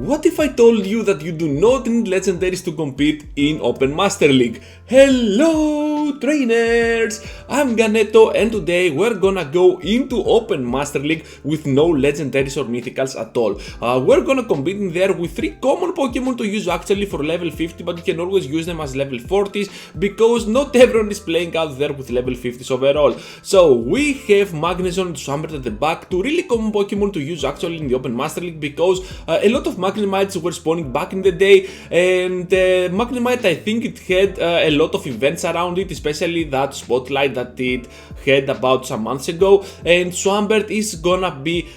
What if I told you that you do not need legendaries to compete in Open Master League? Hello trainers! I'm Ganeto and today we're gonna go into Open Master League with no legendaries or mythicals at all. We're gonna compete in there with 3 common Pokemon to use actually for level 50, but you can always use them as level 40s because not everyone is playing out there with level 50s overall. So we have Magnezone and Swampert at the back, 2 really common Pokemon to use actually in the Open Master League because a lot of Magnemites were spawning back in the day, and Magnemite, I think it had a lot of events around it, especially that spotlight that it had about some months ago, and Swampert is gonna be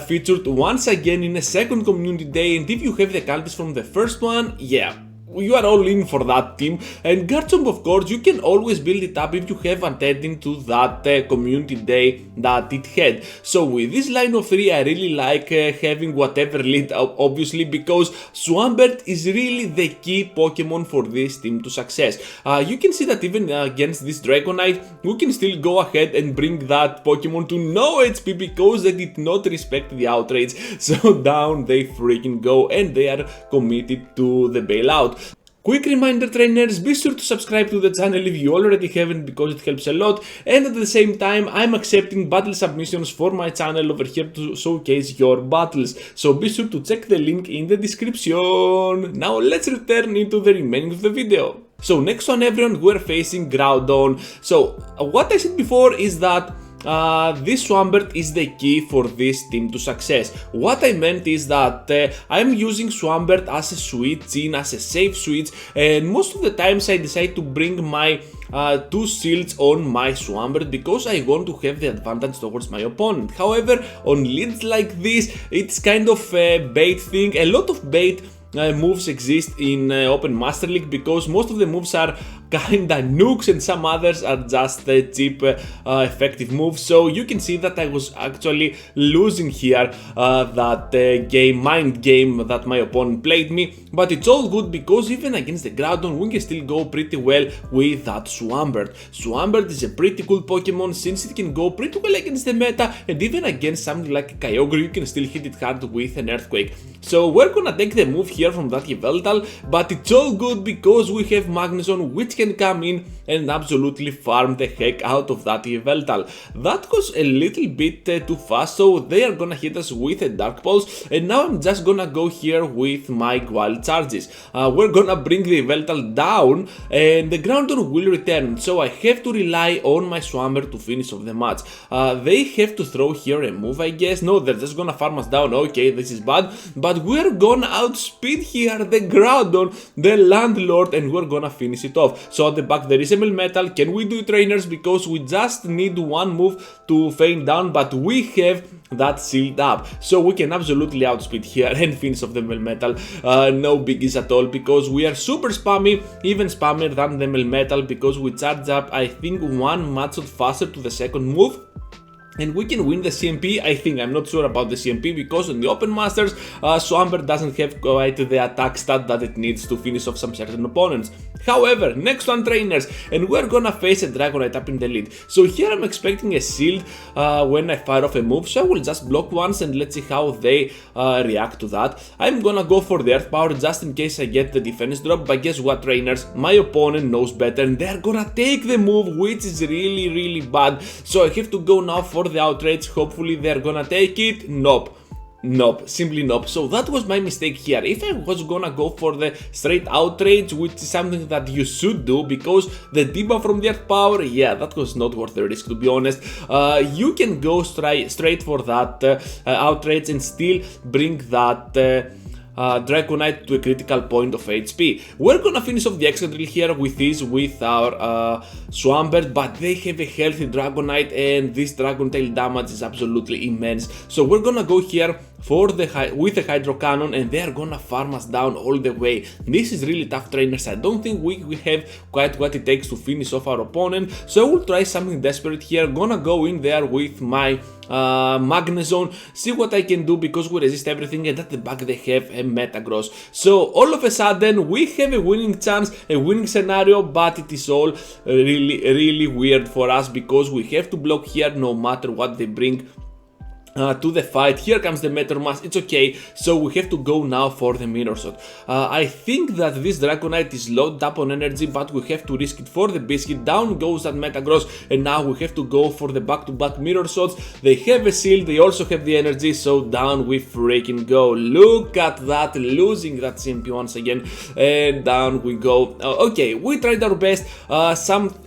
featured once again in a second community day, and if you have the qualities from the first one, yeah, you are all in for that team. And Garchomp, of course, you can always build it up if you have attended to that community day that it had. So with this line of 3, I really like having whatever lead, obviously, because Swampert is really the key Pokemon for this team to success. You can see that even against this Dragonite, we can still go ahead and bring that Pokemon to no HP because they did not respect the outrage. So down they freaking go, and they are committed to the bailout. Quick reminder trainers, be sure to subscribe to the channel if you already haven't because it helps a lot, and at the same time I'm accepting battle submissions for my channel over here to showcase your battles, so be sure to check the link in the description. Now let's return into the remaining of the video. So next on everyone, we're facing Groudon. So what I said before is that this Swampert is the key for this team to success. What I meant is that I'm using Swampert as a switch in, as a safe switch, and most of the times I decide to bring my 2 shields on my Swampert because I want to have the advantage towards my opponent. However, on leads like this, it's kind of a bait thing. A lot of bait moves exist in Open Master League because most of the moves are kinda nukes and some others are just cheap effective moves. So you can see that I was actually losing here that mind game that my opponent played me, but it's all good because even against the Groudon we can still go pretty well with that Swampert. Swampert is a pretty cool Pokemon since it can go pretty well against the meta, and even against something like a Kyogre you can still hit it hard with an Earthquake. So we're gonna take the move here from that Yveltal, but it's all good because we have Magnezone which can come in and absolutely farm the heck out of that Yveltal. That was a little bit too fast, so they are gonna hit us with a Dark Pulse, and now I'm just gonna go here with my Wild Charges. We're gonna bring the Yveltal down and the Groudon will return, so I have to rely on my Swampert to finish off the match. They have to throw here a move, I guess. No, they're just gonna farm us down. Okay, this is bad, but we're gonna outspeed here the Groudon, the landlord, and we're gonna finish it off. So at the back there is a Melmetal. Can we do it, trainers? Because we just need one move to faint down, but we have that sealed up, so we can absolutely outspeed here and finish off the Melmetal. No biggies at all because we are super spammy, even spammier than the Melmetal, because we charge up I think 1 match faster to the second move. And we can win the CMP, I think. I'm not sure about the CMP because on the Open Masters, Swampert doesn't have quite the attack stat that it needs to finish off some certain opponents. However, next one, trainers, and we're gonna face a Dragonite up in the lead. So here I'm expecting a shield when I fire off a move, so I will just block once and let's see how they react to that. I'm gonna go for the Earth Power just in case I get the defense drop, but guess what, trainers? My opponent knows better and they're gonna take the move, which is really bad. So I have to go now for the outrage. Hopefully they're gonna take it. Nope, simply nope. So that was my mistake here. If I was gonna go for the straight outrage, which is something that you should do because the debuff from the Earth Power, yeah, that was not worth the risk, to be honest. You can go straight for that outrage and still bring that Dragonite to a critical point of HP. We're gonna finish off the Excadrill here with our Swampert, but they have a healthy Dragonite and this Dragon Tail damage is absolutely immense. So we're gonna go here for with the Hydro Cannon and they are gonna farm us down all the way. This is really tough, trainers. I don't think we have quite what it takes to finish off our opponent, so we'll try something desperate here. Gonna go in there with my Magnezone, see what I can do because we resist everything, and at the back they have a Metagross. So all of a sudden we have a winning chance, a winning scenario, but it is all really weird for us because we have to block here no matter what they bring. to the fight. Here comes the Meteor Mass, it's okay, so we have to go now for the Mirror Shot. I think that this Dragonite is loaded up on energy, but we have to risk it for the Biscuit. Down goes that Metagross, and now we have to go for the back-to-back Mirror Shots. They have a shield, they also have the energy, so down we freaking go. Look at that, losing that CMP once again, and down we go. Okay, we tried our best.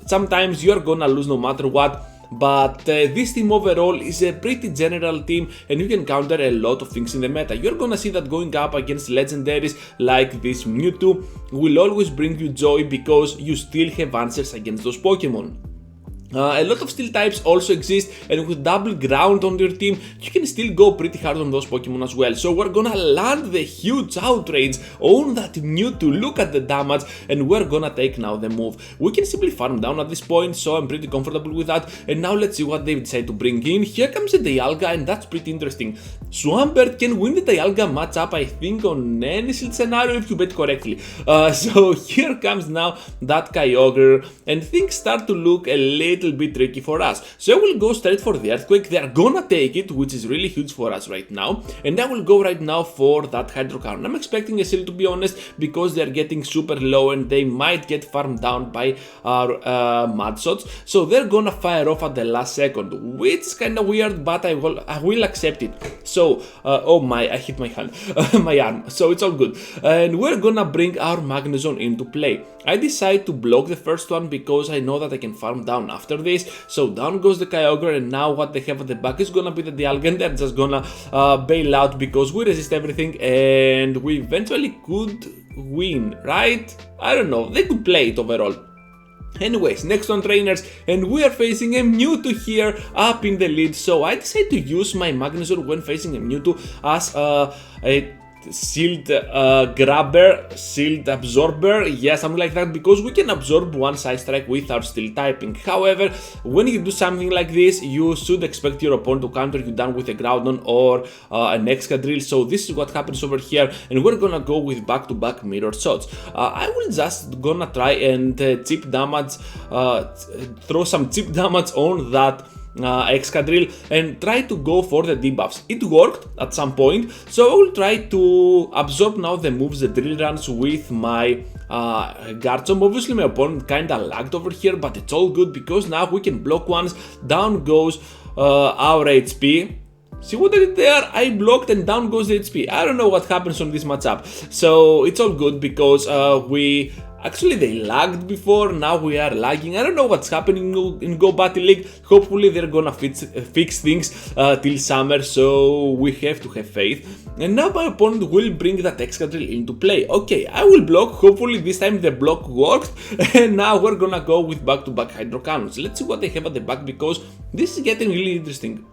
Sometimes you're gonna lose no matter what. But this team overall is a pretty general team, and you can counter a lot of things in the meta. You're gonna see that going up against legendaries like this Mewtwo will always bring you joy because you still have answers against those Pokemon. A lot of steel types also exist, and with double ground on your team, you can still go pretty hard on those Pokemon as well. So we're gonna land the huge outrage on that Mewtwo, look at the damage, and we're gonna take now the move. We can simply farm down at this point, so I'm pretty comfortable with that. And now let's see what they decide to bring in. Here comes a Dialga, and that's pretty interesting. Swampert can win the Dialga matchup, I think, on any shield scenario if you bet correctly. So here comes now that Kyogre, and things start to look a little bit tricky for us. So I will go straight for the Earthquake. They are gonna take it, which is really huge for us right now. And I will go right now for that Hydro Cannon. I'm expecting a shield, to be honest, because they are getting super low and they might get farmed down by our Mud Shots. So they're gonna fire off at the last second, which is kinda weird, but I will accept it. So, oh my, I hit my hand, my arm, so it's all good. And we're gonna bring our Magnezone into play. I decide to block the first one because I know that I can farm down after this. So down goes the Kyogre, and now what they have at the back is gonna be the Dialga, and they're just gonna bail out because we resist everything and we eventually could win, right? I don't know, they could play it overall. Anyways, next on trainers, and we are facing a Mewtwo here up in the lead. So I decide to use my Magnezone when facing a Mewtwo as a shield grabber, shield absorber, yeah, something like that, because we can absorb one side strike with our steel typing. However, when you do something like this, you should expect your opponent to counter you down with a Groudon or an Excadrill. So this is what happens over here, and we're gonna go with back-to-back mirror shots. I will just gonna try and chip damage, throw some chip damage on that Excadrill and try to go for the debuffs. It worked at some point, so I will try to absorb now the moves, the drill runs with my Garchomp. Obviously my opponent kinda lagged over here, but it's all good because now we can block once. Down goes our HP. See what I did there? I blocked and down goes the HP. I don't know what happens on this matchup, so it's all good because actually they lagged before, now we are lagging. I don't know what's happening in Go Battle League. Hopefully they're gonna fix things till summer, so we have to have faith. And now my opponent will bring that Excadrill into play. Okay, I will block, hopefully this time the block worked. And now we're gonna go with back-to-back Hydro Cannons. Let's see what they have at the back because this is getting really interesting.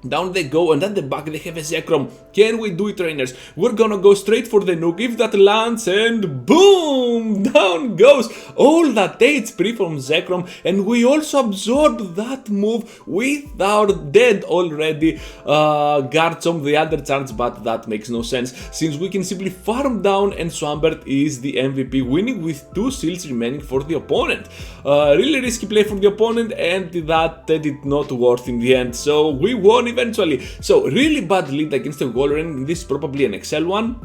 Down they go, and at the back they have a Zekrom. Can we do it, trainers? We're gonna go straight for the nuke. If that lands, and boom! Down goes all that HP from Zekrom, and we also absorb that move with our dead already Garchomp, the other chance, but that makes no sense since we can simply farm down, and Swampert is the MVP, winning with 2 shields remaining for the opponent. Really risky play for the opponent, and that did not work in the end, so we won eventually. So really bad lead against the Walrein. This is probably an Excel one.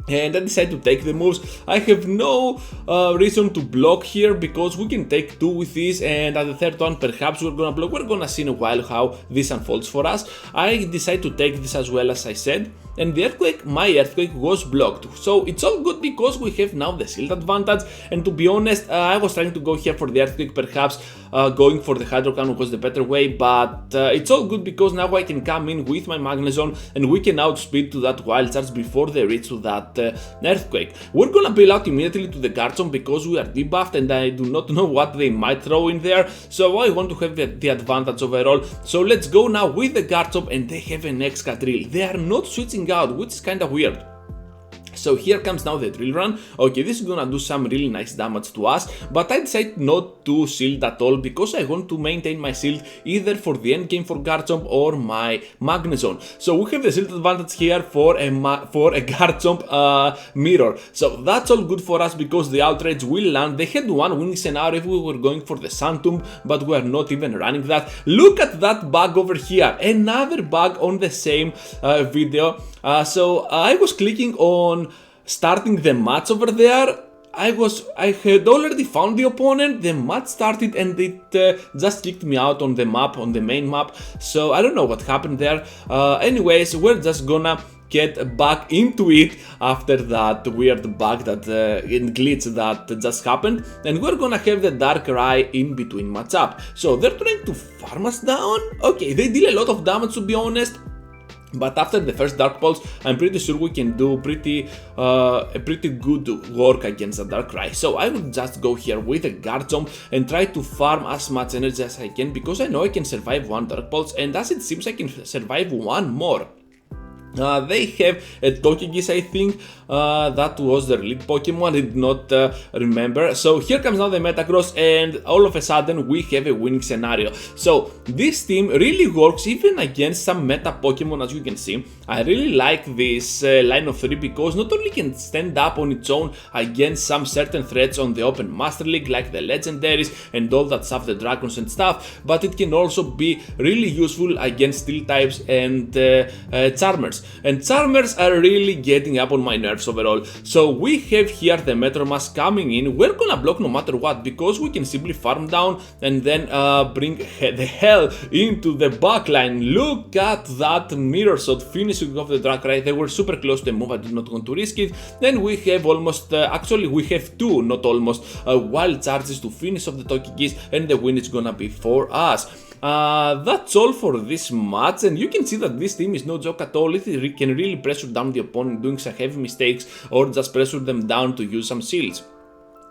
And I decide to take the moves. I have no reason to block here because we can take 2 with this, and at the third one perhaps we're gonna block. We're gonna see in a while how this unfolds for us. I decide to take this as well, as I said, and the Earthquake, my Earthquake was blocked. So it's all good because we have now the shield advantage, and to be honest, I was trying to go here for the Earthquake, perhaps going for the Hydro Cannon was the better way, but it's all good because now I can come in with my Magnezone and we can outspeed to that Wild Charge before they reach to that Earthquake. We're gonna bail out immediately to the Garchomp because we are debuffed and I do not know what they might throw in there, so I want to have the advantage overall. So let's go now with the Garchomp, and they have an Excadrill. They are not switching out, which is kinda weird. So here comes now the drill run. Okay, this is gonna do some really nice damage to us, but I decided not to shield at all because I want to maintain my shield either for the end game for Garchomp or my Magnezone. So we have the shield advantage here for a Garchomp mirror. So that's all good for us because the outrage will land. They had one winning scenario if we were going for the Sun Tomb, but we are not even running that. Look at that bug over here, another bug on the same video. So I was clicking on starting the match over there. I had already found the opponent, the match started and it just kicked me out on the map, on the main map. So I don't know what happened there. Anyways, we're just gonna get back into it after that weird bug that glitch that just happened, and we're gonna have the Darkrai in between matchup. So they're trying to farm us down. Okay, they deal a lot of damage to be honest. But after the first Dark Pulse, I'm pretty sure we can do pretty good work against the Darkrai. So I will just go here with a Garchomp and try to farm as much energy as I can because I know I can survive one Dark Pulse, and as it seems I can survive one more. They have a Togekiss, I think, that was their lead Pokemon, I did not remember. So here comes now the Metagross, and all of a sudden we have a winning scenario. So this team really works even against some meta Pokemon, as you can see. I really like this line of 3 because not only can stand up on its own against some certain threats on the Open Master League like the Legendaries and all that stuff, the Dragons and stuff, but it can also be really useful against Steel types and Charmers. And Charmers are really getting up on my nerves overall. So we have here the Metromas coming in. We're gonna block no matter what because we can simply farm down and then bring the hell into the backline. Look at that mirror shot finishing off the Darkrai. They were super close to a move, I did not want to risk it. Then we have almost, actually we have two, not almost, wild charges to finish off the Togekiss, and the win is gonna be for us. That's all for this match, and you can see that this team is no joke at all. It can really pressure down the opponent doing some heavy mistakes or just pressure them down to use some shields.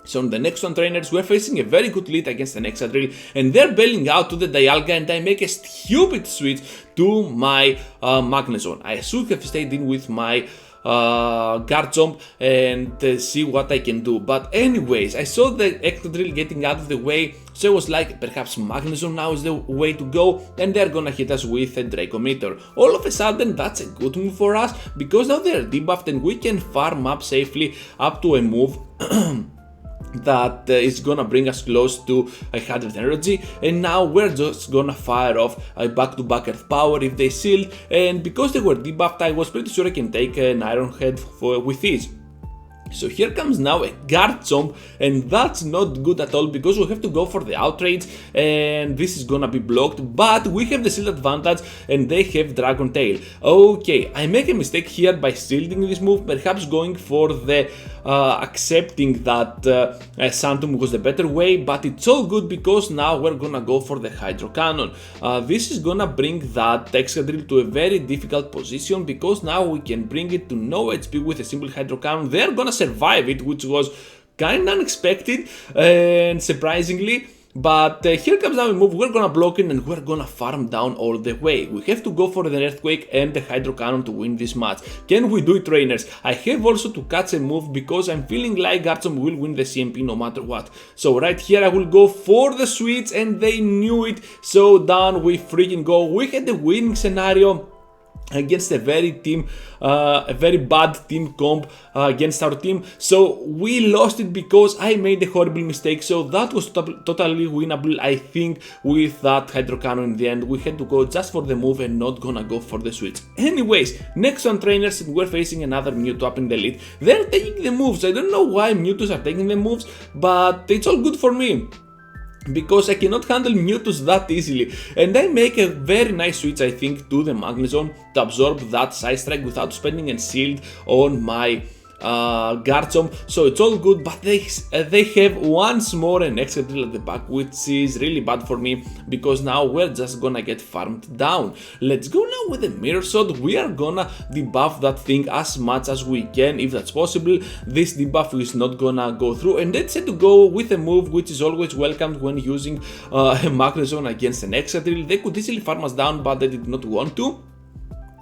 So on the next one, trainers, we're facing a very good lead against an Excadrill, and they're bailing out to the Dialga, and I make a stupid switch to my Magnezone. I should have stayed in with my Garchomp and see what I can do. But anyways, I saw the Excadrill getting out of the way, so I was like, perhaps Magnezone now is the way to go, and they're gonna hit us with a Draco Meteor. All of a sudden, that's a good move for us, because now they're debuffed and we can farm up safely up to a move that is gonna bring us close to 100 energy, and now we're just gonna fire off a back-to-back Earth Power if they shield, and because they were debuffed I was pretty sure I can take an Iron Head with ease. So here comes now a Garchomp, and that's not good at all because we have to go for the outrage and this is gonna be blocked, but we have the shield advantage and they have Dragon Tail. Okay, I make a mistake here by shielding this move, perhaps going for the accepting that Santum was the better way, but it's all good because now we're gonna go for the Hydro Cannon. This is gonna bring that Excadrill to a very difficult position because now we can bring it to no HP with a simple Hydro Cannon. They're gonna survive it, which was kind of unexpected and surprisingly. But here comes now a move, we're gonna block it and we're gonna farm down all the way. We have to go for the Earthquake and the Hydro Cannon to win this match. Can we do it, trainers? I have also to catch a move because I'm feeling like Garchomp will win the CMP no matter what. So right here I will go for the switch and they knew it. So down we freaking go. We had the winning scenario against a very bad team comp against our team, so we lost it because I made a horrible mistake. So that was totally winnable, I think, with that Hydro Cannon. In the end we had to go just for the move and not gonna go for the switch. Anyways, next one, trainers, and we're facing another Mewtwo up in the lead. They're taking the moves. I don't know why Mewtwo's are taking the moves, but it's all good for me because I cannot handle Mewtwo's that easily, and I make a very nice switch, I think, to the Magnezone to absorb that Side Strike without spending a shield on my Garchomp. So it's all good, but they have once more an Excadrill at the back, which is really bad for me because now we're just gonna get farmed down. Let's go now with the Mirror Shot. We are gonna debuff that thing as much as we can if that's possible. This debuff is not gonna go through, and let's say to go with a move which is always welcomed when using a Magnezone against an Excadrill. They could easily farm us down, but they did not want to.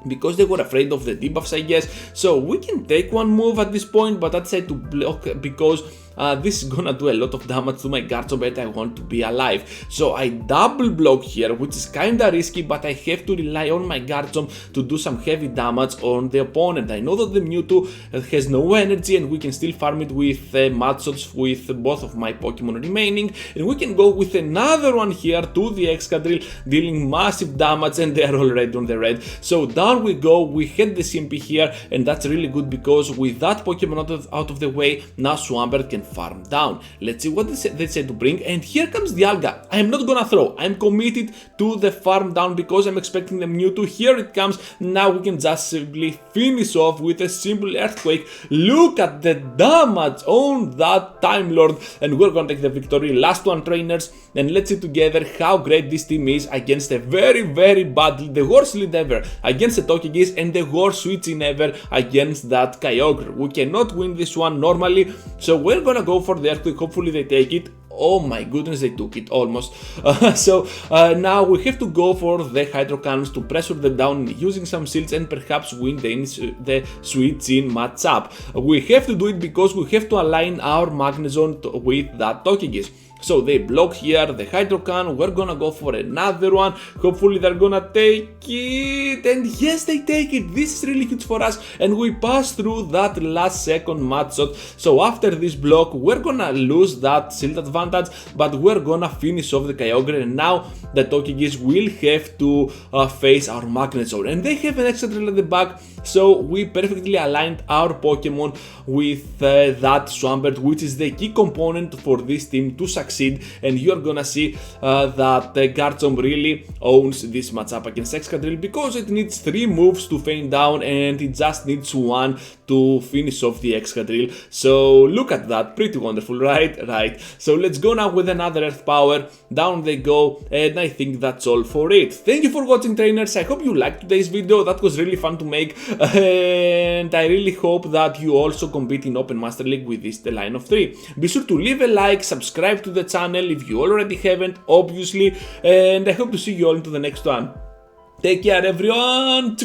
because they were afraid of the debuffs, I guess. So we can take one move at this point, but I decided to block because this is gonna do a lot of damage to my Garchomp and I want to be alive. So I double block here, which is kinda risky, but I have to rely on my Garchomp to do some heavy damage on the opponent. I know that the Mewtwo has no energy and we can still farm it with Matshots with both of my Pokemon remaining, and we can go with another one here to the Excadrill, dealing massive damage, and they are already on the red. So down we go, we hit the CMP here, and that's really good because with that Pokemon out of the way, now Swampert can farm down. Let's see what they say to bring, and here comes the Alga. I am not gonna throw, I'm committed to the farm down because I'm expecting the Mewtwo. Here it comes. Now we can just simply finish off with a simple Earthquake. Look at the damage on that Time Lord, and we're gonna take the victory. Last one, trainers, and let's see together how great this team is against a very bad lead, the worst lead ever against the Togekiss, and the worst switching ever against that Kyogre. We cannot win this one normally, so we're gonna go for the Earthquake. Hopefully they take it. Oh my goodness, they took it almost. Now we have to go for the Hydro Cannons to pressure them down using some shields and perhaps win the switch-in matchup. We have to do it because we have to align our Magnezone with that Togekiss. So they block here the Hydro Cannon. We're gonna go for another one. Hopefully they're gonna take it. And yes, they take it. This is really huge for us. And we pass through that last second Matchshot. So after this block, we're gonna lose that shield advantage, but we're gonna finish off the Kyogre. And now the Togekiss will have to face our Magnezone. And they have an Excadrill at the back. So we perfectly aligned our Pokemon with that Swampert, which is the key component for this team to succeed. And you're gonna see that Garchomp really owns this matchup against Excadrill because it needs 3 moves to feign down and it just needs 1 to finish off the Excadrill. So look at that, pretty wonderful, right? Right. So let's go now with another Earth Power. Down they go, and I think that's all for it. Thank you for watching, trainers. I hope you liked today's video. That was really fun to make, and I really hope that you also compete in Open Master League with this line of 3. Be sure to leave a like, subscribe to the channel if you already haven't, obviously, and I hope to see you all into the next one. Take care, everyone.